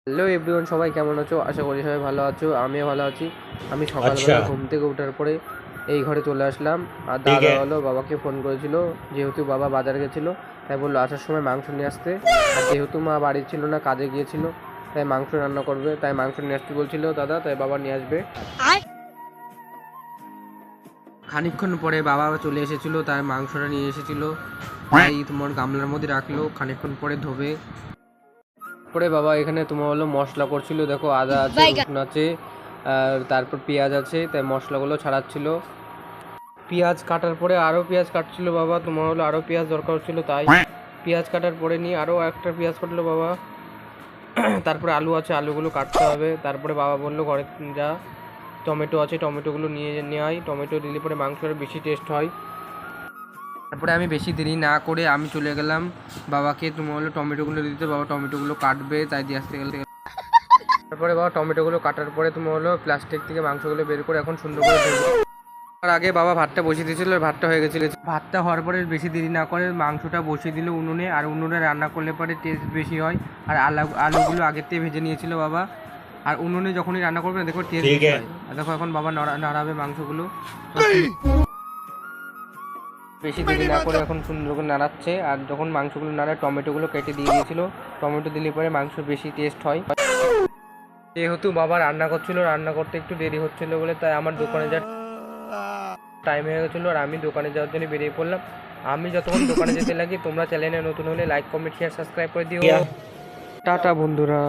Hello everyone, সবাই কেমন আছো? আশা করি সবাই ভালো আছো। আমিও ভালো আছি। আমি সকালবেলা ঘুম থেকে ওঠার পরে এই ঘরে চলে আসলাম। আর দাদা হলো বাবাকে ফোন করেছিল, যেহেতু বাবা বাজার গেছিলো তাই বললো আসার সময় মাংস নিয়ে আসতে। আর যেহেতু মা বাড়ি ছিল না, কাজে গিয়েছিল, তাই মাংস রান্না করবে, তাই মাংস নিয়ে আসতে বলছিল দাদা, তাই বাবা নিয়ে আসবে। খানিকক্ষণ পরে বাবা চলে এসেছিলো, তাই মাংসটা নিয়ে এসেছিলো, তাই তোমার গামলার মধ্যে রাখলো, খানিকক্ষণ পরে ধোবে। পরে বাবা এখানে তোমার হলো মশলা করছিল, দেখো আদা আছে, রসুন আছে, আর তারপর পেঁয়াজ আছে, তাই মশলাগুলো ছাড়াচ্ছিল। পেঁয়াজ কাটার পরে আরও পেঁয়াজ কাটছিল বাবা, তোমার হলো আরও পেঁয়াজ দরকার হচ্ছিলো, তাই পেঁয়াজ কাটার পরে নিয়ে আরও একটা পেঁয়াজ কাটলো বাবা। তারপরে আলু আছে, আলুগুলো কাটতে হবে। তারপরে বাবা বললো ঘরে যা টমেটো আছে, টমেটোগুলো নিয়ে আয়, টমেটো দিলে পরে মাংসটা বেশি টেস্ট হয়। তারপরে আমি বেশি দেরি না করে আমি চলে গেলাম বাবাকে তোমার হলো টমেটোগুলো দিতে। বাবা টমেটোগুলো কাটবে, তাই দিয়ে আসতে গেলে তারপরে বাবা টমেটোগুলো কাটার পরে তোমার হলো প্লাস্টিক থেকে মাংসগুলো বের করে এখন সুন্দর করে ধুবো। তার আগে বাবা ভাতটা বসিয়ে দিয়েছিল, ভাতটা হয়ে গেছিলো। ভাতটা হওয়ার পরে বেশি দেরি না করে মাংসটা বসিয়ে দিল উনুনে, আর উনুনে রান্না করলে পরে টেস্ট বেশি হয়। আর আলুগুলো আগের থেকে ভেজে নিয়েছিল বাবা। আর উনুনে যখনই রান্না করবে না, দেখো টেস্ট বেশি হয়। আর দেখো এখন বাবা নাড়াবে মাংসগুলো। বেশি দেরি না করে এখন সুন্দর করে নাড়াচ্ছে। আর যখন মাংসগুলো নাড়ায় টমেটোগুলো কেটে দিয়ে দিয়েছিল, টমেটো দিলে পরে মাংস বেশি টেস্ট হয়। যেহেতু বাবা রান্না করছিল, রান্না করতে একটু দেরি হচ্ছিল বলে, তাই আমার দোকানে যাওয়ার টাইম হয়ে গেছিলো, আর আমি দোকানে যাওয়ার জন্য বেরিয়ে পড়লাম। আমি যতক্ষণ দোকানে যেতে লাগি, তোমরা চ্যানেলে নতুন হলে লাইক, কমেন্ট, শেয়ার, সাবস্ক্রাইব করে দিও। টাটা বন্ধুরা।